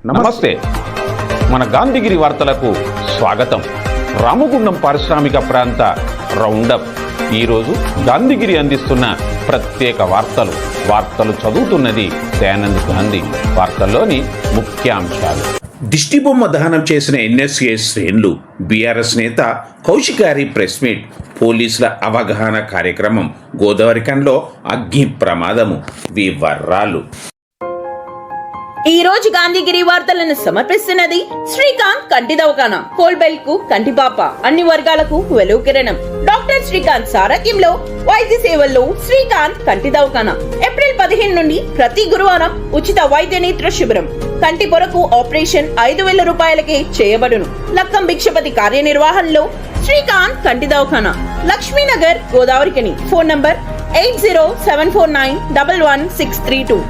నమస్తే. మన గాంధీగిరి వార్తలకు స్వాగతం. రామగుండం పారిశ్రామిక ప్రాంత రౌండప్. ఈరోజు గాంధీగిరి అందిస్తున్న ప్రత్యేక వార్తలు చదువుతున్నది దయానంద్ గాంధీ. వార్తల్లోని ముఖ్యాంశాలు. దిష్టిబొమ్మ దహనం చేసిన ఎన్ఎస్ఏ శ్రేణులు, బీఆర్ఎస్ నేత కౌశికారి ప్రెస్ మీట్, పోలీసుల అవగాహన కార్యక్రమం, గోదావరికంలో అగ్ని ప్రమాదము, వివరాలు. ఈ రోజు గాంధీగిరి వార్తలను సమర్పిస్తున్నది శ్రీకాంత్ కంటి దవాఖానా. కోల్బెల్ కు కంటిపాప, అన్ని వర్గాలకు వెలుగు కిరణం. డాక్టర్ శ్రీకాంత్ సారథ్యంలో వైద్య సేవల్లో శ్రీకాంత్ కంటి దవాఖానా. ఏప్రిల్ 15 నుండి ప్రతి గురువారం ఉచిత వైద్య నేత్ర శిబిరం. కంటి పొరకు ఆపరేషన్ 5,000 రూపాయలకే చేయబడును. లక్కం భిక్షపతి కార్యనిర్వహణలో శ్రీకాంత్ కంటి దవాఖానా, లక్ష్మీనగర్, గోదావరికని. Phone number 8074911632.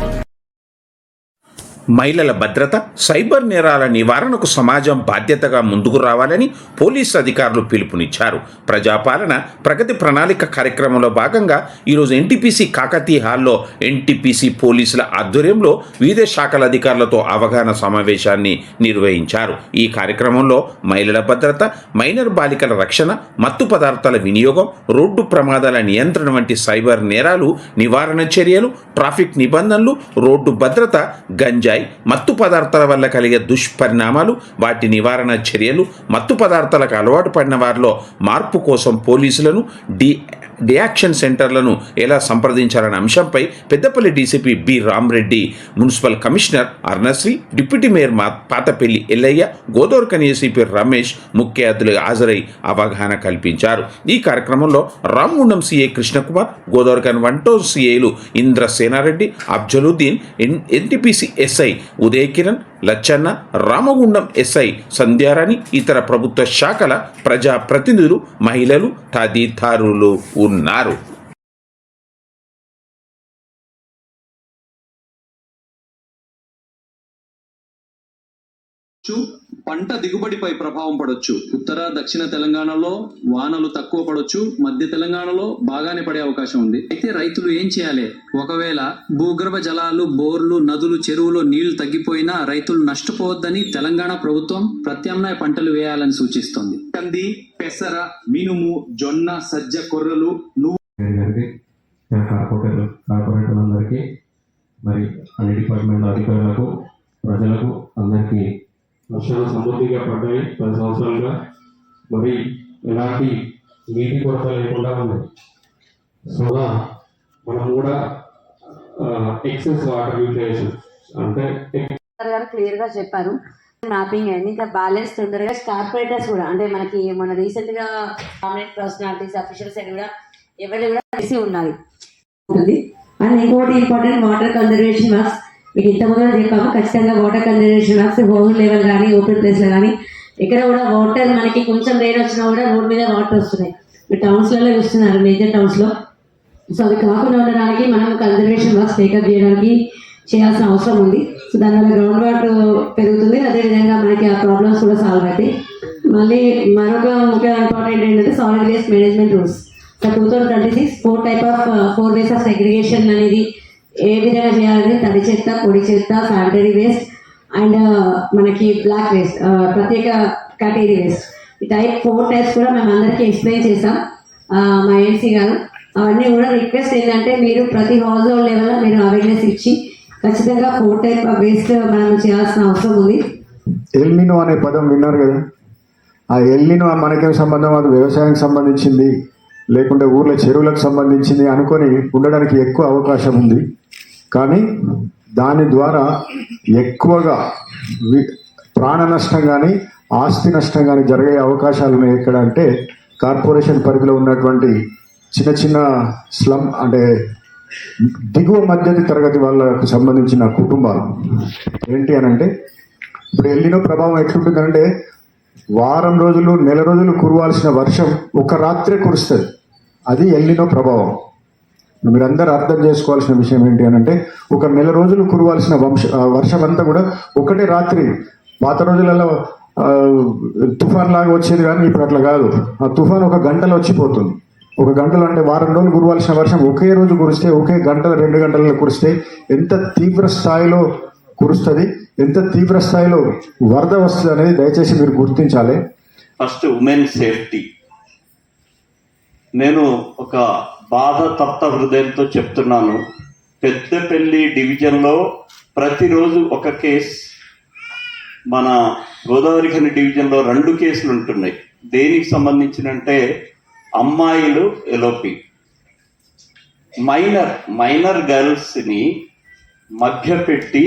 మహిళల భద్రత, సైబర్ నేరాల నివారణకు సమాజం బాధ్యతగా ముందుకు రావాలని పోలీసు అధికారులు పిలుపునిచ్చారు. ప్రజాపాలన ప్రగతి ప్రణాళిక కార్యక్రమంలో భాగంగా ఈరోజు ఎన్టీపీసీ కాకతీయ హాల్లో ఎన్టీపీసీ పోలీసుల ఆధ్వర్యంలో వివిధ శాఖల అధికారులతో అవగాహన సమావేశాన్ని నిర్వహించారు. ఈ కార్యక్రమంలో మహిళల భద్రత, మైనర్ బాలికల రక్షణ, మత్తు పదార్థాల వినియోగం, రోడ్డు ప్రమాదాల నియంత్రణ వంటి సైబర్ నేరాలు నివారణ చర్యలు, ట్రాఫిక్ నిబంధనలు, రోడ్డు భద్రత, గంజాయి, మత్తు పదార్థాల వల్ల కలిగే దుష్పరిణామాలు, వాటి నివారణ చర్యలు, మత్తు పదార్థాలకు అలవాటు పడిన వారిలో మార్పు కోసం పోలీసులను, డియాక్షన్ సెంటర్లను ఎలా సంప్రదించాలనే అంశంపై Peddapalli DCP B Ramareddy, municipal commissioner Arnasri, deputy mayor Patapalli Ellaiah, Godavarikhani ACP Ramesh ముఖ్య అతిథులుగా హాజరై అవగాహన కల్పించారు. ఈ కార్యక్రమంలో రామగుండం సిఐ కృష్ణకుమార్, గోదావరికని 1 టౌన్ సిఐలు Indrasenareddy, Afzaluddin, NTPC SI Uday Kiran, Lachanna, Ramagundam SI Sandhyarani, ఇతర ప్రభుత్వ శాఖల ప్రజాప్రతినిధులు, మహిళలు తదితరులు ఉన్నారు. పంట దిగుబడిపై ప్రభావం పడవచ్చు. ఉత్తర దక్షిణ తెలంగాణలో వానలు తక్కువ పడవచ్చు, మధ్య తెలంగాణలో బాగానే పడే అవకాశం ఉంది. అయితే రైతులు ఏం చేయాలి? ఒకవేళ భూగర్భ జలాలు, బోర్లు, నదులు, చెరువులో నీళ్లు తగ్గిపోయినా రైతులు నష్టపోవద్దని తెలంగాణ ప్రభుత్వం ప్రత్యామ్నాయ పంటలు వేయాలని సూచిస్తోంది. కంది, పెసర, మినుము, జొన్న, సజ్జ, కొర్రలు, కార్పొరేటర్లందరికీ, మరి అన్ని డిపార్ట్మెంట్ల అధికారులకు, ప్రజలకు అందరికీ వర్షాలు సమృద్ధిగా పడ్డాయి 10 సంవత్సరాలుగా. మరి ఎలాంటి నీటి కొరత లేకుండా ఉంది. సో మనం కూడా ఎక్సెస్ వాటర్ యూటిలైజేషన్ అంటే క్లియర్ గా చెప్పారు. మ్యాపింగ్ అయింది. ఇంకా బ్యాలెన్స్ తొందరగా కార్పొరేటర్స్ కూడా, అంటే మనకి మన రీసెంట్ గా ప్రామినెంట్ పర్సనాలిటీస్, అఫీషియల్స్ అని కూడా ఎవరు కూడా తెలిసి ఉన్నది. అండ్ ఇంకోటి ఇంపార్టెంట్, వాటర్ కన్జర్వేషన్ వర్క్స్. మీకు ఇంతకుముందు చెప్పాము, ఖచ్చితంగా water conservation works home level కానీ ఓపెన్ ప్లేస్లో కానీ ఎక్కడ కూడా వాటర్ మనకి కొంచెం రెయిన్ వచ్చినా కూడా రోడ్ మీద వాటర్ వస్తున్నాయి. టౌన్స్లలో చూస్తున్నారు, మేజర్ టౌన్స్లో. సో అది కాకుండా ఉండడానికి మనం కన్జర్వేషన్ వర్క్స్ టేకప్ చేయడానికి చేయాల్సిన అవసరం ఉంది. సో దానివల్ల గ్రౌండ్ వాటర్ పెరుగుతుంది, అదేవిధంగా మనకి ఆ ప్రాబ్లమ్స్ కూడా సాల్వ్ అవుతాయి. మళ్ళీ మరొక ముఖ్య ఇంపార్టెంట్ ఏంటంటే solid waste management rules. So 2026 4 ways of segregation అనేది ఏ విధంగా చేయాలని, తడి చెత్త, పొడి చెత్త, శానిటరీ వేస్ట్ అండ్ మనకి బ్లాక్ వేస్ట్, ప్రత్యేక కేటగిరీ వేస్ట్, ఈ టైప్ 4 టైప్స్ కూడా మేము అందరికీ ఎక్స్ప్లెయిన్ చేసాం మా ఏఎన్సీ గారు. అవన్నీ కూడా రిక్వెస్ట్ ఏంటంటే మీరు ప్రతి హౌస్ హోల్డ్ లెవెల్లో మీరు అవేర్నెస్ ఇచ్చి ఖచ్చితంగా 4 టైప్ ఆఫ్ వేస్ట్ మనం చేయాల్సిన అవసరం ఉంది. ఎల్నినో అనే పదం విన్నారు కదా. ఆ ఎల్నినో మనకేం సంబంధం, అది వ్యవసాయానికి సంబంధించింది లేకుంటే ఊర్లో చెరువులకు సంబంధించింది అనుకొని ఉండడానికి ఎక్కువ అవకాశం ఉంది. కానీ దాని ద్వారా ఎక్కువగా ప్రాణ నష్టం కానీ ఆస్తి నష్టం కానీ జరిగే అవకాశాలు ఉన్నాయి. ఎక్కడ అంటే కార్పొరేషన్ పరిధిలో ఉన్నటువంటి చిన్న చిన్న స్లమ్, అంటే దిగువ మధ్యది తరగతి వాళ్ళకు సంబంధించిన కుటుంబాలు ఏంటి అని అంటే, ఇప్పుడు ఎల్నినో ప్రభావం ఎట్లుంటుందంటే వారం రోజులు, నెల రోజులు కురవాల్సిన వర్షం ఒక రాత్రే కురుస్తుంది. అది ఎల్నినో ప్రభావం. మీరందరూ అర్థం చేసుకోవాల్సిన విషయం ఏంటి అని అంటే, ఒక నెల రోజులు కురవాల్సిన వర్షం అంతా కూడా ఒకటే రాత్రి. పాత రోజులలో తుఫాన్ లాగా వచ్చేది, కానీ ఇప్పుడు అట్లా కాదు. ఆ తుఫాన్ ఒక గంటలో వచ్చిపోతుంది. ఒక గంటలో అంటే వారం రోజులు కురవాల్సిన వర్షం ఒకే రోజు కురిస్తే, ఒకే గంటల 2 గంటలలో కురిస్తే ఎంత తీవ్ర స్థాయిలో కురుస్తుంది. ఎంత తీవ్ర స్థాయిలో వరద వస్తుంది అనేది దయచేసి మీరు గుర్తించాలి. First women safety. నేను ఒక బాధ తప్త హృదయంతో చెప్తున్నాను, పెద్దపల్లి డివిజన్లో ప్రతిరోజు ఒక కేసు, మన గోదావరిఖని డివిజన్లో 2 కేసులు ఉంటున్నాయి. దేనికి సంబంధించినంటే అమ్మాయిలు ఎలోపి, మైనర్ గర్ల్స్ని మభ్యపెట్టి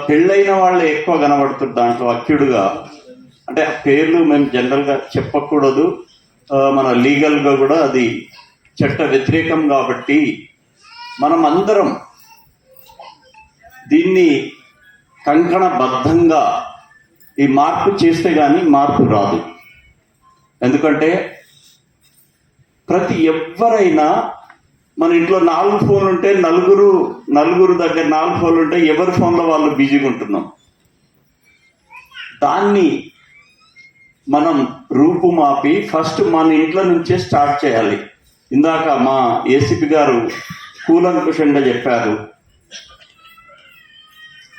పెళ్ళైన వాళ్ళు ఎక్కువ కనబడుతుంది దాంట్లో అక్యుడుగా. అంటే ఆ పేర్లు మేము జనరల్గా చెప్పకూడదు, మన లీగల్గా కూడా అది చట్ట వ్యతిరేకం. కాబట్టి మనం అందరం దీన్ని కంకణబద్ధంగా ఈ మార్పు చేస్తే కానీ మార్పు రాదు. ఎందుకంటే ఎవరైనా మన ఇంట్లో 4 ఫోన్లు ఉంటే నలుగురు దగ్గర 4 ఫోన్లు ఉంటే ఎవరి ఫోన్లో వాళ్ళు బిజీగా ఉంటున్నాం. దాన్ని మనం రూపుమాపి ఫస్ట్ మన ఇంట్లో నుంచే స్టార్ట్ చేయాలి. ఇందాక మా ఏసీపీ గారు కూలంకుషంగా చెప్పారు.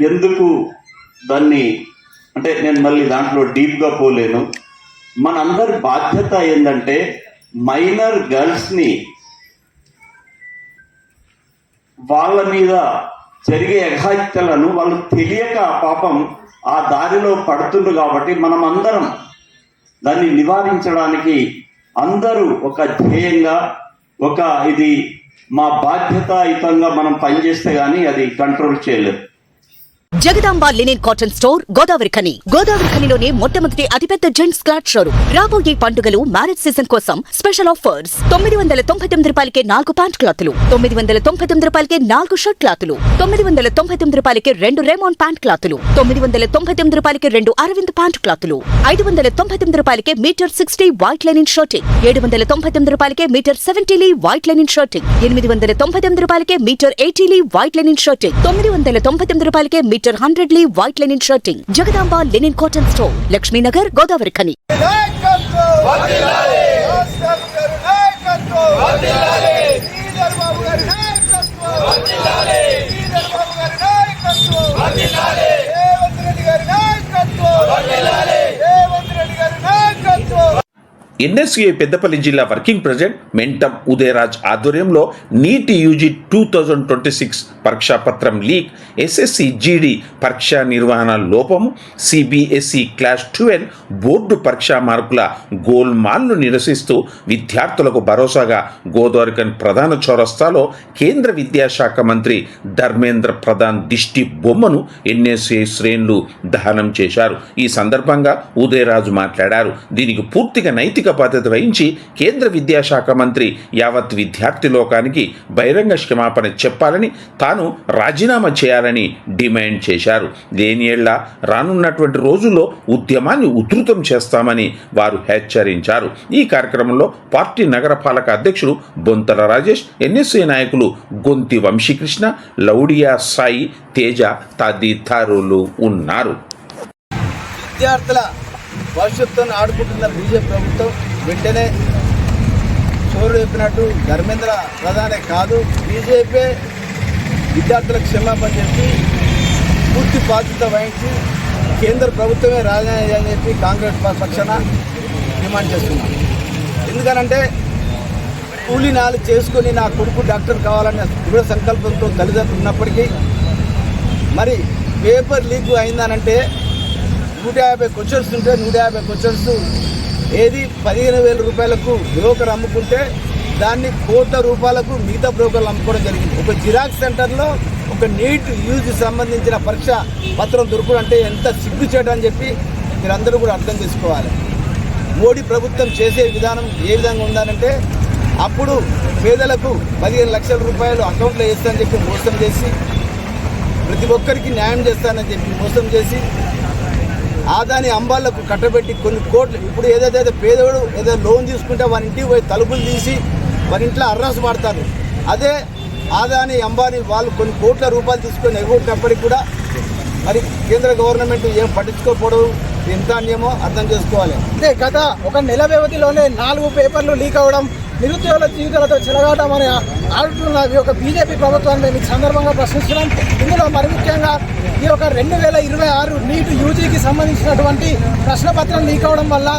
ఎందుకు దాన్ని అంటే నేను మళ్ళీ దాంట్లో డీప్గా పోలేను. మనందరి బాధ్యత ఏంటంటే మైనర్ గర్ల్స్ని వాళ్ళ మీద జరిగే అఘాయిత్యాలను వాళ్ళు తెలియక పాపం ఆ దారిలో పడుతుండ్రు. కాబట్టి మనం అందరం దాన్ని నివారించడానికి అందరూ ఒక ధ్యేయంగా ఇది మా బాధ్యతాయుతంగా మనం పనిచేస్తే గానీ అది కంట్రోల్ చేయలేదు. జగదాంబ లినెన్ కాటన్ స్టోర్ గోదావరిఖనిలోనే మొట్టమొదటి అతిపెద్ద జెంట్స్ క్లాత్ షోరూమ్. రాబోయే పండుగలు, మ్యారేజ్ సీజన్ కోసం స్పెషల్ ఆఫర్స్. 999 రూపాయలకే 4 ప్యాంట్ క్లాతులు, 999 రూపాయలకే 4 షర్ట్ క్లాతులు, 999 రూపాయలకే 2 రేమాన్ ప్యాంట్ క్లాతులు, 999 రూపాయలకే 2 అరవింద్ ప్యాంట్ క్లాతులు, 599 రూపాయలకే మీటర్ 60 వైట్ లెనిన్ షర్టింగ్, 799 రూపాయలకే metre 70 lea white linen shirting, 899 రూపాయలకే metre 80 lea white linen shirting, 999 రూపాయలకే metre 100 lea white linen shirting. Jagadamba linen cotton store, Laxminagar, Godavarikhani. NSUI Peddapalli జిల్లా వర్కింగ్ ప్రెసిడెంట్ మెంటం ఉదయరాజ్ ఆధ్వర్యంలో నీట్ యూజీ 2026 పరీక్షాపత్రం లీక్, ఎస్ఎస్సి జీడీ పరీక్షా నిర్వహణ లోపము, సిబిఎస్ఈ క్లాస్ 12 బోర్డు పరీక్షా మార్కుల గోల్మాల్ను నిరసిస్తూ విద్యార్థులకు భరోసాగా గోదావరిఖని ప్రధాన చౌరస్తాలో కేంద్ర విద్యాశాఖ మంత్రి ధర్మేంద్ర ప్రధాన్ దిష్టి బొమ్మను ఎన్ఎస్యుఐ శ్రేణులు దహనం చేశారు. ఈ సందర్భంగా ఉదయరాజు మాట్లాడారు. దీనికి పూర్తిగా నైతిక బాధ్యత వహించి కేంద్ర విద్యాశాఖ మంత్రి యావత్ విద్యార్థి లోకానికి బహిరంగ క్షమాపణ చెప్పాలని, తాను రాజీనామా చేయాలని డిమాండ్ చేశారు. లేని ఏళ్ల రానున్నటువంటి రోజుల్లో ఉద్యమాన్ని ఉధృతం చేస్తామని వారు హెచ్చరించారు. ఈ కార్యక్రమంలో పార్టీ నగరపాలక అధ్యక్షుడు బొంతల రాజేష్, ఎన్ఎస్ఏ నాయకులు గొంతి వంశీకృష్ణ, లౌడియా సాయి, తేజ తదితరులు ఉన్నారు. విద్యార్థుల భవిష్యత్తును ఆడుకుంటున్న బీజేపీ ప్రభుత్వం వెంటనే చోరు చెప్పినట్టు ధర్మేంద్ర ప్రధానే కాదు, బీజేపీ విద్యార్థులకు క్షమాపణ చెప్పి పూర్తి బాధ్యత వహించి కేంద్ర ప్రభుత్వమే రాజీనామా చేయాలని చెప్పి కాంగ్రెస్ పక్షాన డిమాండ్ చేస్తున్నాం. ఎందుకనంటే కూలీ నాలు చేసుకొని నా కొడుకు డాక్టర్ కావాలనే దృఢ సంకల్పంతో తల్లిదండ్రులు ఉన్నప్పటికీ మరి పేపర్ లీక్ అయిందనంటే 150 క్వశ్చన్స్ ఉంటే 150 క్వశ్చన్స్ ఏది 15,000 రూపాయలకు బ్రోకర్ అమ్ముకుంటే దాన్ని ₹1,00,00,000 మిగతా బ్రోకర్లు అమ్ముకోవడం జరిగింది. ఒక జిరాక్స్ సెంటర్లో ఒక నీట్ యూజ్ సంబంధించిన పరీక్ష పత్రం దొరుకుతుంటే ఎంత సిగ్గు చేయడం అని చెప్పి మీరందరూ కూడా అర్థం చేసుకోవాలి. మోడీ ప్రభుత్వం చేసే విధానం ఏ విధంగా ఉందనంటే అప్పుడు పేదలకు 15 లక్షల రూపాయలు అకౌంట్లో వేస్తానని చెప్పి మోసం చేసి, ప్రతి ఒక్కరికి న్యాయం చేస్తానని చెప్పి మోసం చేసి, ఆదాని అంబాళ్లకు కట్టబెట్టి కొన్ని కోట్లు, ఇప్పుడు ఏదైతే పేదవాడు ఏదో లోన్ తీసుకుంటే వారి ఇంటికి పోయి తలుపులు తీసి వారి ఇంట్లో అర్రస్ పడతారు. అదే ఆదాని అంబానీ వాళ్ళు కొన్ని కోట్ల రూపాయలు తీసుకొని ఎగొట్టినప్పటికీ కూడా మరి కేంద్ర గవర్నమెంట్ ఏం పట్టించుకోకపోవడం ఎంత అన్యాయమో అర్థం చేసుకోవాలి. అంటే గత 1 నెల వ్యవధిలోనే 4 పేపర్లు లీక్ అవ్వడం, నిరుద్యోగుల జీవితాలతో చెలగాటమని ఆడుతున్న ఈ యొక్క బీజేపీ ప్రభుత్వాన్ని మేము ఈ సందర్భంగా ప్రశ్నిస్తున్నాం. ఇందులో మరి ముఖ్యంగా ఈ యొక్క 2026 నీట్ యూజీకి సంబంధించినటువంటి ప్రశ్నపత్రం లీక్ అవడం వల్ల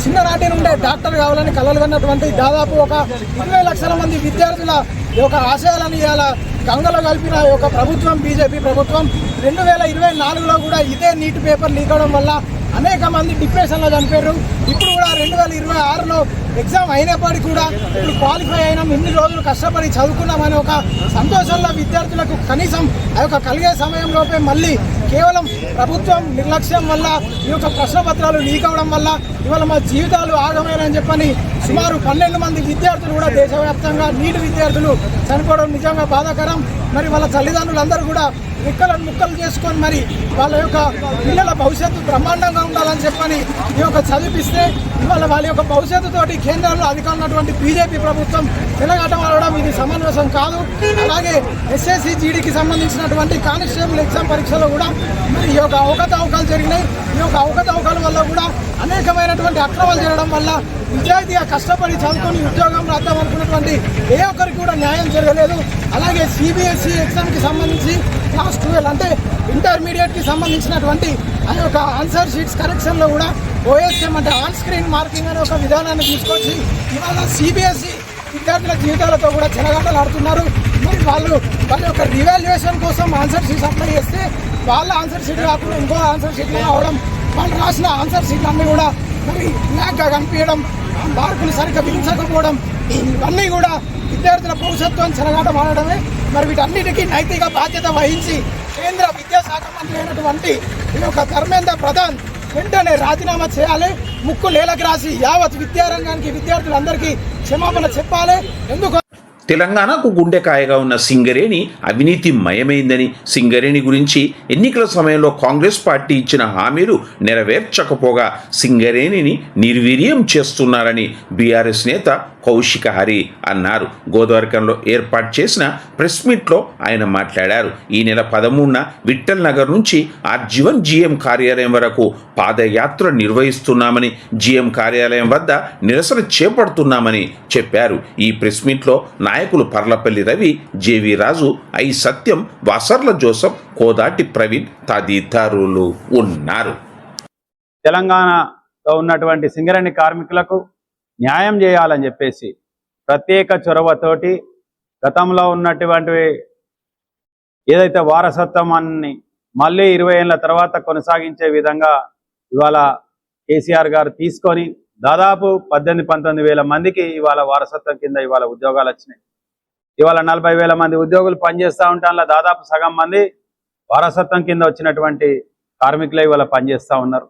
చిన్ననాటి నుండే డాక్టర్ కావాలని కలలు కన్నటువంటి దాదాపు ఒక 20 లక్షల మంది విద్యార్థుల ఈ యొక్క ఆశయాలను ఇవాళ గంగలో కలిపిన ఈ యొక్క ప్రభుత్వం బీజేపీ ప్రభుత్వం 2024లో కూడా ఇదే నీట్ పేపర్ లీక్ అవడం వల్ల అనేక మంది డిప్రెషన్లో చనిపోయారు. ఇప్పుడు కూడా 2026లో ఎగ్జామ్ అయినప్పటికీ కూడా ఇప్పుడు క్వాలిఫై అయినాం, ఇన్ని రోజులు కష్టపడి చదువుకున్నామని ఒక సంతోషంలో విద్యార్థులకు కనీసం ఆ యొక్క కలిగే సమయంలోపే మళ్ళీ కేవలం ప్రభుత్వం నిర్లక్ష్యం వల్ల ఈ యొక్క ప్రశ్నపత్రాలు లీక్ అవడం వల్ల ఇవాళ మా జీవితాలు ఆగమేనని చెప్పని సుమారు 12 మంది విద్యార్థులు కూడా దేశవ్యాప్తంగా నీటి విద్యార్థులు చనిపోవడం నిజంగా బాధాకరం. మరి వాళ్ళ తల్లిదండ్రులందరూ కూడా ముక్కలను ముక్కలు చేసుకొని మరి వాళ్ళ యొక్క పిల్లల భవిష్యత్తు బ్రహ్మాండంగా ఉండాలని చెప్పని ఈ యొక్క చదివిపిస్తే ఇవాళ వాళ్ళ యొక్క భవిష్యత్తుతోటి కేంద్రంలో అధికారున్నటువంటి బీజేపీ ప్రభుత్వం తెలంగాణ ఆడడం ఇది సమంజసం కాదు. అలాగే ఎస్ఎస్సి జీడీకి సంబంధించినటువంటి కానిస్టేబుల్ ఎగ్జామ్ పరీక్షలో కూడా మరి ఈ యొక్క అవకతవకలు జరిగినాయి. ఈ యొక్క అవకతవకల వల్ల కూడా అనేకమైనటువంటి అక్రమాలు జరగడం వల్ల నిజాయితీగా కష్టపడి చదువుకొని ఉద్యోగం రాద్దాం అనుకున్నటువంటి ఏ ఒక్కరికి కూడా న్యాయం జరగలేదు. అలాగే సిబిఎస్ఈ ఎగ్జామ్కి సంబంధించి క్లాస్ 12 అంటే ఇంటర్మీడియట్కి సంబంధించినటువంటి ఆ యొక్క ఆన్సర్ షీట్స్ కరెక్షన్లో కూడా ఓఎస్ఎం అంటే ఆన్ స్క్రీన్ మార్కింగ్ అనే ఒక విధానాన్ని తీసుకొచ్చి ఇవాళ సిబిఎస్ఈ విద్యార్థుల జీవితాలతో కూడా చెలగాటలు ఆడుతున్నారు. మరి వాళ్ళ యొక్క రివాల్యుయేషన్ కోసం ఆన్సర్ షీట్స్ అప్లై చేస్తే వాళ్ళ ఆన్సర్ షీట్ కాకుండా ఇంకో ఆన్సర్ షీట్లు అవడం, వాళ్ళు రాసిన ఆన్సర్ షీట్లు అన్నీ కూడా మరి బ్లాక్గా కనిపించడం, మార్కులు సరిగ్గా బిగించకపోవడం, ఇవన్నీ కూడా విద్యార్థుల భవిష్యత్తుని చెలగాటం ఆడడమే. మరి వీటన్నిటికీ నైతిక బాధ్యత వహించి కేంద్ర విద్యాశాఖ మంత్రి అయినటువంటి ఈ యొక్క ధర్మేంద్ర ప్రధాన్ వెంటనే రాజీనామా చేయాలి. ముక్కు నేలకు రాసి యావత్ విద్యారంగానికి విద్యార్థులందరికీ క్షమాపణ చెప్పాలి. ఎందుకు తెలంగాణకు గుండెకాయగా ఉన్న సింగరేణి అవినీతిమయమైందని, సింగరేణి గురించి ఎన్నికల సమయంలో కాంగ్రెస్ పార్టీ ఇచ్చిన హామీలు నెరవేర్చకపోగా సింగరేణిని నిర్వీర్యం చేస్తున్నారని బీఆర్ఎస్ నేత కౌశిక హరి అన్నారు. గోదావరికంలో ఏర్పాటు చేసిన ప్రెస్ మీట్లో ఆయన మాట్లాడారు. ఈ నెల 13న విఠల్ నగర్ నుంచి ఆర్జీవన్ జీఎం కార్యాలయం వరకు పాదయాత్ర నిర్వహిస్తున్నామని, జీఎం కార్యాలయం వద్ద నిరసన చేపడుతున్నామని చెప్పారు. ఈ ప్రెస్ మీట్లో నాయకులు Parlapalli Ravi, J V Raju, I Satyam, Vasarla Joseph, Kodati Praveen తదితరులు ఉన్నారు. తెలంగాణలో ఉన్నటువంటి సింగరేణి కార్మికులకు న్యాయం చేయాలని చెప్పేసి ప్రత్యేక చొరవతోటి గతంలో ఉన్నటువంటి ఏదైతే వారసత్వాన్ని మళ్ళీ 20 ఏళ్ళ తర్వాత కొనసాగించే విధంగా ఇవాళ కేసీఆర్ గారు తీసుకొని దాదాపు 18-19 వేల మందికి ఇవాళ వారసత్వం కింద ఇవాళ ఉద్యోగాలు వచ్చినాయి. ఇవాళ 40 వేల మంది ఉద్యోగులు పనిచేస్తూ ఉంటే అలా దాదాపు సగం మంది వారసత్వం కింద వచ్చినటువంటి కార్మికులే ఇవాళ పనిచేస్తూ ఉన్నారు.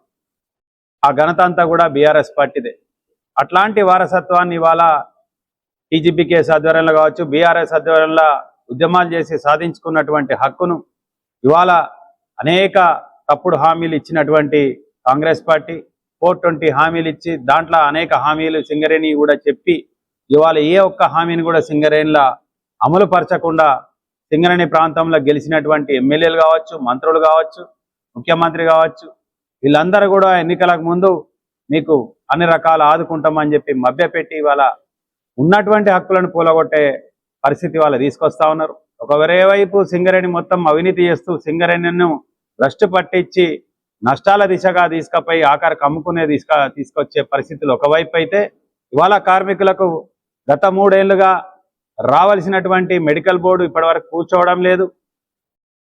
ఆ ఘనత అంతా కూడా బీఆర్ఎస్ పార్టీదే. అట్లాంటి వారసత్వాన్ని ఇవాళ టీజీపీకేఎస్ ఆధ్వర్యంలో కావచ్చు, బీఆర్ఎస్ ఆధ్వర్యంలో ఉద్యమాలు చేసి సాధించుకున్నటువంటి హక్కును ఇవాళ అనేక తప్పుడు హామీలు ఇచ్చినటువంటి కాంగ్రెస్ పార్టీ 420 హామీలు ఇచ్చి దాంట్లో అనేక హామీలు సింగరేణి కూడా చెప్పి ఇవాళ ఏ ఒక్క హామీని కూడా సింగరేణిలో అమలు పరచకుండా సింగరేణి ప్రాంతంలో గెలిచినటువంటి ఎమ్మెల్యేలు కావచ్చు, మంత్రులు కావచ్చు, ముఖ్యమంత్రి కావచ్చు, వీళ్ళందరూ కూడా ఎన్నికలకు ముందు మీకు అన్ని రకాల ఆదుకుంటామని చెప్పి మభ్యపెట్టి ఇవాళ ఉన్నటువంటి హక్కులను పూలగొట్టే పరిస్థితి వాళ్ళు తీసుకొస్తా ఉన్నారు. ఒకవేరే వైపు సింగరేణి మొత్తం అవినీతి చేస్తూ సింగరేణిను భ్రష్టు పట్టించి నష్టాల దిశగా తీసుకుపోయి ఆఖరికి అమ్ముకునే తీసుకొచ్చే పరిస్థితులు ఒకవైపు అయితే, ఇవాళ కార్మికులకు గత 3 ఏళ్లుగా రావాల్సినటువంటి మెడికల్ బోర్డు ఇప్పటివరకు కూర్చోవడం లేదు.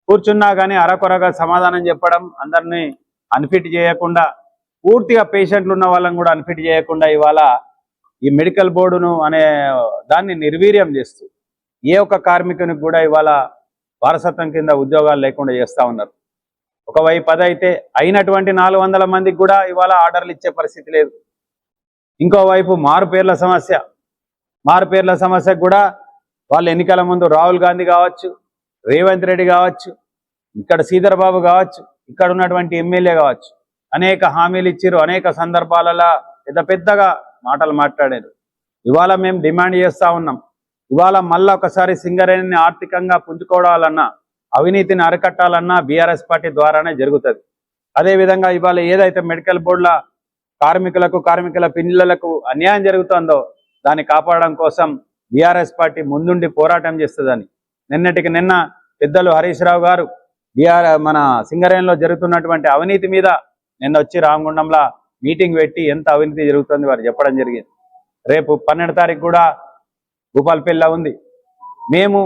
కూర్చున్నా కానీ అరకొరగా సమాధానం చెప్పడం, అందరినీ అన్ఫిట్ చేయకుండా, పూర్తిగా పేషెంట్లు ఉన్న వాళ్ళని కూడా అన్ఫిట్ చేయకుండా ఇవాళ ఈ మెడికల్ బోర్డును అనే దాన్ని నిర్వీర్యం చేస్తూ ఏ ఒక్క కార్మికునికి కూడా ఇవాళ వారసత్వం కింద ఉద్యోగాలు లేకుండా చేస్తూ ఉన్నారు. ఒకవైపు అదైతే అయినటువంటి 400 మందికి కూడా ఇవాళ ఆర్డర్లు ఇచ్చే పరిస్థితి లేదు. ఇంకోవైపు మారుపేర్ల సమస్యకు కూడా వాళ్ళు ఎన్నికల ముందు రాహుల్ గాంధీ కావచ్చు, రేవంత్ రెడ్డి కావచ్చు, ఇక్కడ శ్రీధర్ బాబు కావచ్చు, ఇక్కడ ఉన్నటువంటి ఎమ్మెల్యే కావచ్చు, అనేక హామీలు ఇచ్చారు. అనేక సందర్భాలలో పెద్దగా మాటలు మాట్లాడారు. ఇవాళ మేము డిమాండ్ చేస్తూ ఉన్నాం, ఇవాళ మళ్ళీ ఒకసారి సింగరేణిని ఆర్థికంగా పుంజుకోవాలన్నా, అవినీతిని అరికట్టాలన్నా బీఆర్ఎస్ పార్టీ ద్వారానే జరుగుతుంది. అదేవిధంగా ఇవాళ ఏదైతే మెడికల్ బోర్డుల కార్మికుల పిల్లలకు అన్యాయం జరుగుతుందో దాన్ని కాపాడడం కోసం బీఆర్ఎస్ పార్టీ ముందుండి పోరాటం చేస్తుందని నిన్నటికి నిన్న పెద్దలు హరీష్ రావు గారు మన సింగరేణిలో జరుగుతున్నటువంటి అవినీతి మీద నిన్న వచ్చి రామగుండంలో మీటింగ్ పెట్టి ఎంత అవినీతి జరుగుతుంది వారు చెప్పడం జరిగింది. రేపు 12 తారీఖు కూడా భూపాలపల్లిలో ఉంది. మేము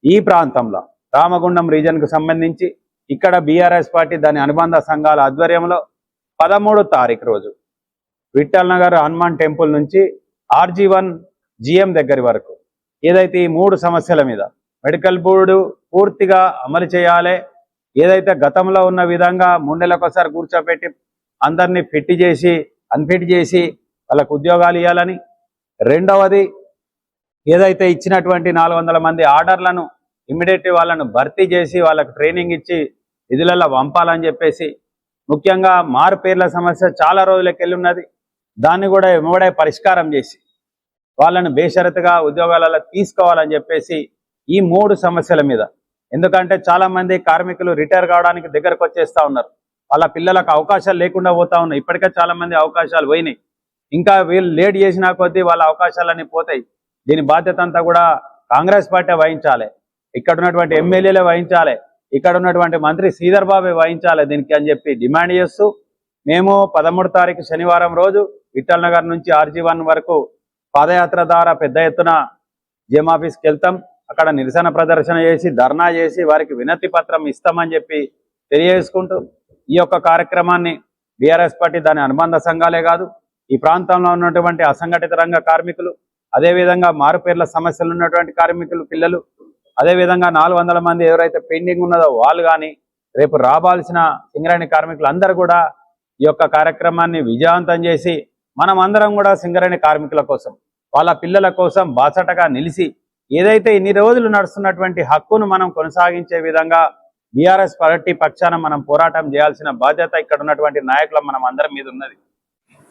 ఈ ప్రాంతంలో రామగుండం రీజన్కు సంబంధించి ఇక్కడ బీఆర్ఎస్ పార్టీ దాని అనుబంధ సంఘాల ఆధ్వర్యంలో 13 తారీఖు రోజు విఠల్ నగర్ హనుమాన్ టెంపుల్ నుంచి RG1 GM దగ్గర వరకు ఏదైతే ఈ 3 సమస్యల మీద మెడికల్ బోర్డు పూర్తిగా అమలు చేయాలి, ఏదైతే గతంలో ఉన్న విధంగా 3 నెలలకోసారి కూర్చోబెట్టి అందరినీ ఫిట్ చేసి అన్ఫిట్ చేసి వాళ్ళకు ఉద్యోగాలు ఇవ్వాలని, రెండవది ఏదైతే ఇచ్చినటువంటి 400 మంది ఆర్డర్లను ఇమ్మీడియట్ వాళ్ళను భర్తీ చేసి వాళ్ళకు ట్రైనింగ్ ఇచ్చి విధులలో పంపాలని చెప్పేసి, ముఖ్యంగా మారు పేర్ల సమస్య చాలా రోజులకి వెళ్ళి ఉన్నది, దాన్ని కూడా వెంబడే పరిష్కారం చేసి వాళ్ళను బేషరతుగా ఉద్యోగాలలో తీసుకోవాలని చెప్పేసి ఈ 3 సమస్యల మీద. ఎందుకంటే చాలా మంది కార్మికులు రిటైర్ కావడానికి దగ్గరకు వచ్చేస్తా ఉన్నారు, వాళ్ళ పిల్లలకు అవకాశాలు లేకుండా పోతా ఉన్నాయి. ఇప్పటికే చాలా మంది అవకాశాలు పోయినాయి, ఇంకా వీళ్ళు లేట్ చేసినా కొద్దీ వాళ్ళ అవకాశాలన్నీ పోతాయి. దీని బాధ్యత అంతా కూడా కాంగ్రెస్ పార్టీ వహించాలి, ఇక్కడ ఉన్నటువంటి ఎమ్మెల్యేలే వహించాలి, ఇక్కడ ఉన్నటువంటి మంత్రి శ్రీధర్ బాబే వహించాలి దీనికి అని చెప్పి డిమాండ్ చేస్తూ మేము 13 తారీఖు శనివారం రోజు విఠల్ నగర్ నుంచి RG1 వరకు పాదయాత్ర ద్వారా పెద్ద ఎత్తున జేఎం ఆఫీస్కి వెళ్తాం. అక్కడ నిరసన ప్రదర్శన చేసి ధర్నా చేసి వారికి వినతి పత్రం ఇస్తామని చెప్పి తెలియజేసుకుంటూ ఈ యొక్క కార్యక్రమాన్ని బీఆర్ఎస్ పార్టీ దాని అనుబంధ సంఘాలే కాదు, ఈ ప్రాంతంలో ఉన్నటువంటి అసంఘటిత రంగ కార్మికులు, అదేవిధంగా మారుపేర్ల సమస్యలు ఉన్నటువంటి కార్మికులు పిల్లలు, అదేవిధంగా 400 మంది ఎవరైతే పెండింగ్ ఉన్నదో వాళ్ళు కానీ రేపు రావాల్సిన సింగరేణి కార్మికులు అందరూ కూడా ఈ యొక్క కార్యక్రమాన్ని విజయవంతం చేసి మనం అందరం కూడా సింగరేణి కార్మికుల కోసం వాళ్ళ పిల్లల కోసం బాసటగా నిలిచి ఏదైతే ఇన్ని రోజులు నడుస్తున్నటువంటి హక్కును మనం కొనసాగించే విధంగా బీఆర్ఎస్ పార్టీ పక్షాన మనం పోరాటం చేయాల్సిన బాధ్యత ఇక్కడ ఉన్నటువంటి నాయకుల మనం అందరం మీద ఉన్నది.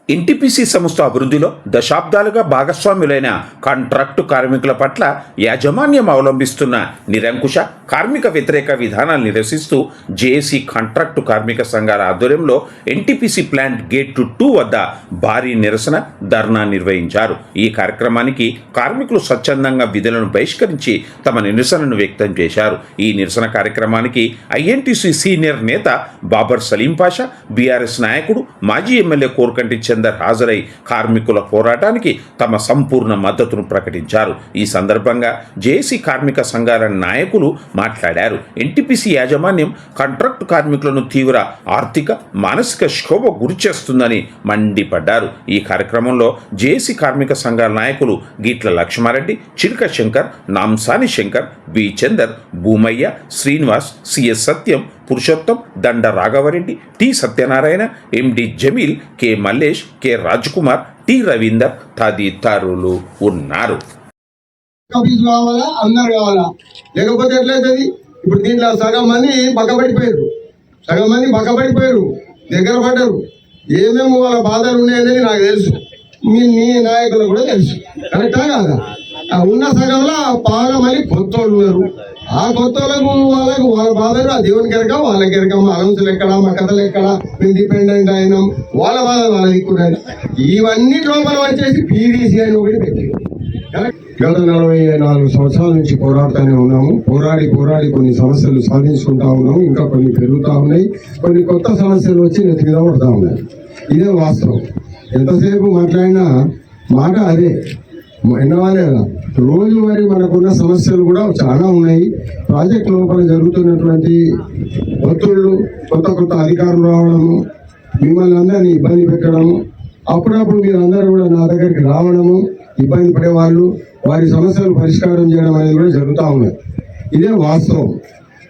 ఎన్టీపీసీ సంస్థ అభివృద్ధిలో దశాబ్దాలుగా భాగస్వాములైన కాంట్రాక్టు కార్మికుల పట్ల యాజమాన్యం అవలంబిస్తున్న నిరంకుశ కార్మిక వ్యతిరేక విధానాలు నిరసిస్తూ జేఏసీ కాంట్రాక్టు కార్మిక సంఘాల ఆధ్వర్యంలో ఎన్టీపీసీ ప్లాంట్ గేట్ 2 వద్ద భారీ నిరసన ధర్నా నిర్వహించారు. ఈ కార్యక్రమానికి కార్మికులు స్వచ్ఛందంగా విధులను బహిష్కరించి తమ నిరసనను వ్యక్తం చేశారు. ఈ నిరసన కార్యక్రమానికి ఐఎన్టీసీ సీనియర్ నేత బాబర్ సలీం పాషా, బీఆర్ఎస్ నాయకుడు మాజీ ఎమ్మెల్యే కోర్కంటి చందర్ హాజరై కార్మికుల పోరాటానికి తమ సంపూర్ణ మద్దతును ప్రకటించారు. ఈ సందర్భంగా జేఏసీ కార్మిక సంఘాల నాయకులు మాట్లాడారు. ఎన్టీపీసీ యాజమాన్యం కాంట్రాక్టు కార్మికులను తీవ్ర ఆర్థిక మానసిక క్షోభ గురిచేస్తుందని మండిపడ్డారు. ఈ కార్యక్రమంలో జేఏసీ కార్మిక సంఘాల నాయకులు Geetla Laxmareddy, Chiluka Shankar, Namsani Shankar, B Chandar, Bhumaiah, Srinivas, CS Satyam, Purushottam, Danda Raghavareddy, T Satyanarayana, MD Jameel, K Mallesh, K Rajkumar, T Ravinder తదితరులు ఉన్నారు. కావాలా అందరు కావాలా, లేకపోతే ఎట్లయితుంది? ఇప్పుడు దీంట్లో సగం మంది పక్కబడిపోయారు, దగ్గర పడ్డారు. ఏమేమి వాళ్ళ బాధలు ఉన్నాయనేది నాకు తెలుసు, మీ నాయకులకు కూడా తెలుసు. కరెక్టా కాదా? ఉన్న సగంలో బాగా మళ్ళీ కొత్త వాళ్ళు ఉన్నారు. ఆ కొత్త వాళ్ళకు వాళ్ళ బాధలు ఆ దేవునికి ఎరక, వాళ్ళకి ఎరక, మా అలౌన్సులు ఎక్కడ, మా కథలు ఎక్కడ, మేము డిపెండెంట్ అయినాం, వాళ్ళ బాధలు వాళ్ళ దిక్కున్నాయి. ఇవన్నీ లోపల వచ్చేసి పీవీసీ అని ఒకటి పెట్టి గత 44 సంవత్సరాల నుంచి పోరాడుతూనే ఉన్నాము. పోరాడి కొన్ని సమస్యలు సాధించుకుంటా ఉన్నాము. ఇంకా కొన్ని పెరుగుతూ ఉన్నాయి, కొన్ని కొత్త సమస్యలు వచ్చి నెత్తి మీద పడతా ఉన్నాయి. ఇదే వాస్తవం. ఎంతసేపు మాట్లాడినా మాట అదే ఎన్నవాలే. రోజువారీ మనకున్న సమస్యలు కూడా చాలా ఉన్నాయి. ప్రాజెక్ట్ లోపల జరుగుతున్నటువంటి ఒత్తిళ్లు, కొత్త అధికారులు రావడము, మిమ్మల్ని అందరినీ ఇబ్బంది పెట్టడము, అప్పుడప్పుడు మీరు అందరూ కూడా నా దగ్గరికి రావడము, ఇబ్బంది పడేవాళ్ళు, వారి సమస్యలు పరిష్కారం చేయడం అనేది కూడా జరుగుతూ ఉన్నాయి. ఇదే వాస్తవం.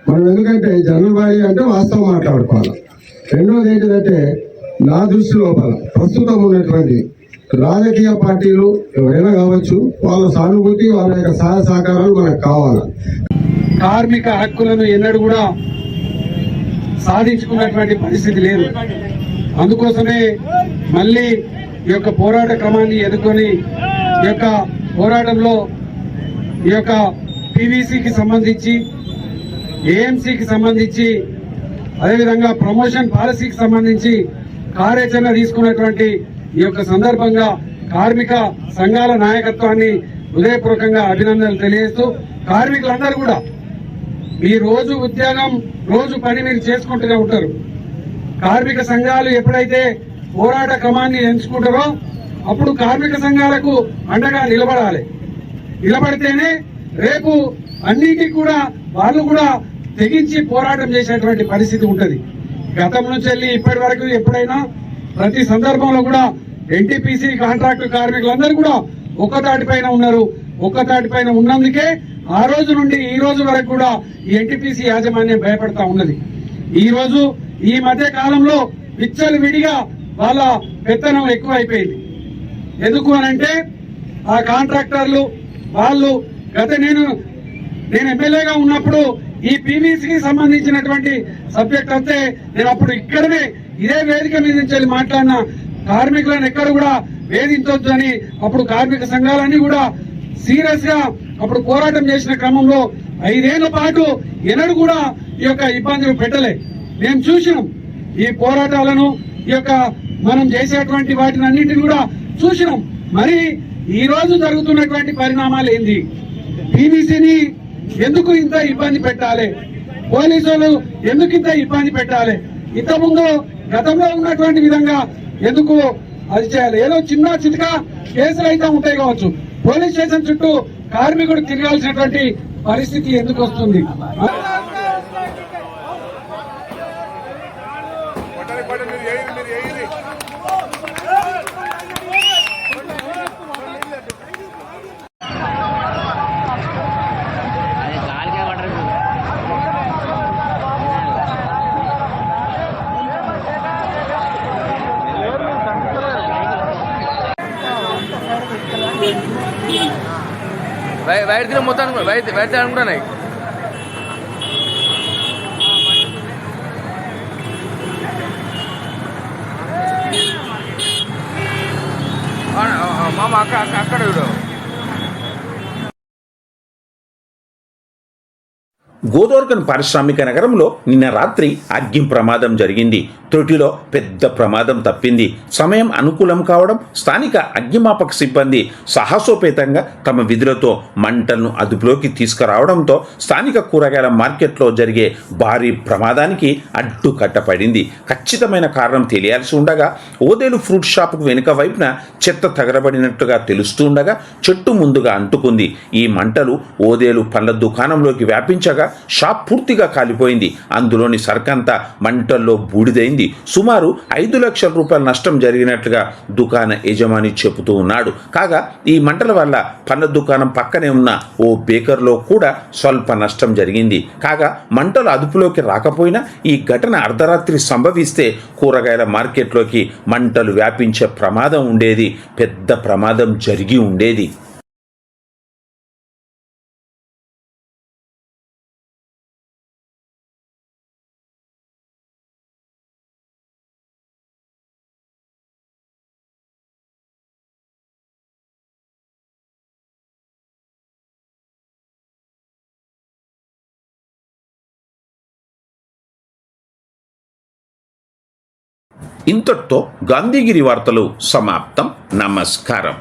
మనం ఎందుకంటే జనరల్ బాడీ అంటే వాస్తవం మాట్లాడుకోవాలి. రెండోది ఏంటిదంటే నా దృష్టి లోపల ప్రస్తుతం ఉన్నటువంటి రాజకీయ పార్టీలు ఎవరైనా కావచ్చు, వాళ్ళ సానుభూతి, వాళ్ళ యొక్క సహాయ సహకారాలు మనకు కావాలి. కార్మిక హక్కులను ఎన్నడూ కూడా సాధించుకున్నటువంటి పరిస్థితి లేదు. అందుకోసమే మళ్ళీ ఈ యొక్క పోరాట క్రమాన్ని ఎదుర్కొని ఈ యొక్క పోరాటంలో ఈ యొక్క పీవీసీకి సంబంధించి, ఏఎంసీకి సంబంధించి, అదేవిధంగా ప్రమోషన్ పాలసీకి సంబంధించి కార్యాచరణ తీసుకున్నటువంటి ఈ యొక్క సందర్భంగా కార్మిక సంఘాల నాయకత్వాన్ని హృదయపూర్వకంగా అభినందనలు తెలియజేస్తూ కార్మికులందరూ కూడా ఈ రోజు ఉద్యోగం రోజు పని మీరు చేసుకుంటూనే ఉంటారు. కార్మిక సంఘాలు ఎప్పుడైతే పోరాట క్రమాన్ని ఎంచుకుంటారో అప్పుడు కార్మిక సంఘాలకు అండగా నిలబడితేనే రేపు అన్నిటికీ కూడా వాళ్ళు కూడా తెగించి పోరాటం చేసేటువంటి పరిస్థితి ఉంటది. గతం నుంచి వెళ్ళి ఇప్పటి వరకు ఎప్పుడైనా ప్రతి సందర్భంలో కూడా ఎన్టీపీసీ కాంట్రాక్టు కార్మికులందరూ కూడా ఒక్కతాటిపైన ఉన్నారు. ఒక్కతాటిపైన ఉన్నందుకే ఆ రోజు నుండి ఈ రోజు వరకు కూడా ఈ ఎన్టీపీసీ యాజమాన్యం భయపడతా ఉన్నది. ఈ రోజు ఈ మధ్య కాలంలో విచ్చలు విడిగా వాళ్ళ పెత్తనం ఎక్కువైపోయింది. ఎందుకు అనంటే ఆ కాంట్రాక్టర్లు వాళ్ళు నేను ఎమ్మెల్యేగా ఉన్నప్పుడు ఈ పీవీసీకి సంబంధించినటువంటి సబ్జెక్ట్ వస్తే నేను అప్పుడు ఇక్కడనే ఇదే వేదిక మీద నుంచి మాట్లాడిన కార్మికులను ఎక్కడ కూడా వేధించొద్దు అని అప్పుడు కార్మిక సంఘాలన్నీ కూడా సీరియస్ గా అప్పుడు పోరాటం చేసిన క్రమంలో 5 ఏళ్ల పాటు ఎన్నడూ కూడా ఈ యొక్క ఇబ్బందులు పెట్టలే. మేము చూసినాం ఈ పోరాటాలను, ఈ యొక్క మనం చేసేటువంటి వాటిని అన్నింటిని కూడా చూసినాం. మరి ఈ రోజు జరుగుతున్నటువంటి పరిణామాలు ఏంది? పీవీసీని ఎందుకు ఇంత ఇబ్బంది పెట్టాలి? పోలీసులు ఎందుకు ఇంత ఇబ్బంది పెట్టాలి? ఇంతకుముందు గతంలో ఉన్నటువంటి విధంగా ఎందుకు అది చేయాలి? ఏదో చిన్న చితక కేసులు అయితే ఉంటాయి కావచ్చు, పోలీస్ స్టేషన్ చుట్టూ కార్మికుడు తిరగాల్సినటువంటి పరిస్థితి ఎందుకు వస్తుంది? వైర్ తిన మొత్తానికి వైర్ అనుకున్నాయి. మామ అక్కడ గోదావరిఖని పారిశ్రామిక నగరంలో నిన్న రాత్రి అగ్ని ప్రమాదం జరిగింది. త్రుటిలో పెద్ద ప్రమాదం తప్పింది. సమయం అనుకూలం కావడం స్థానిక అగ్నిమాపక సిబ్బంది సాహసోపేతంగా తమ విధులతో మంటలను అదుపులోకి తీసుకురావడంతో స్థానిక కూరగాయల మార్కెట్లో జరిగే భారీ ప్రమాదానికి అడ్డుకట్టపడింది. ఖచ్చితమైన కారణం తెలియాల్సి ఉండగా ఓదేలు ఫ్రూట్ షాపుకు వెనుక వైపున చెత్త తగలబడినట్టుగా తెలుస్తుండగా చెట్టు ముందుగా అంటుకుంది. ఈ మంటలు ఓదేలు పండ్ల దుకాణంలోకి వ్యాపించగా షాప్ పూర్తిగా కాలిపోయింది. అందులోని సరుకంతా మంటల్లో బూడిదైంది. సుమారు 5 లక్షల రూపాయల నష్టం జరిగినట్లుగా దుకాణ యజమాని చెబుతూ ఉన్నాడు. కాగా ఈ మంటల వల్ల పండ్ల దుకాణం పక్కనే ఉన్న ఓ బేకర్లో కూడా స్వల్ప నష్టం జరిగింది. కాగా మంటలు అదుపులోకి రాకపోయినా ఈ ఘటన అర్ధరాత్రి సంభవిస్తే కూరగాయల మార్కెట్లోకి మంటలు వ్యాపించే ప్రమాదం ఉండేది. పెద్ద ప్రమాదం జరిగి ఉండేది. ఇంతటితో గాంధీగిరి వార్తలు సమాప్తం. నమస్కారం.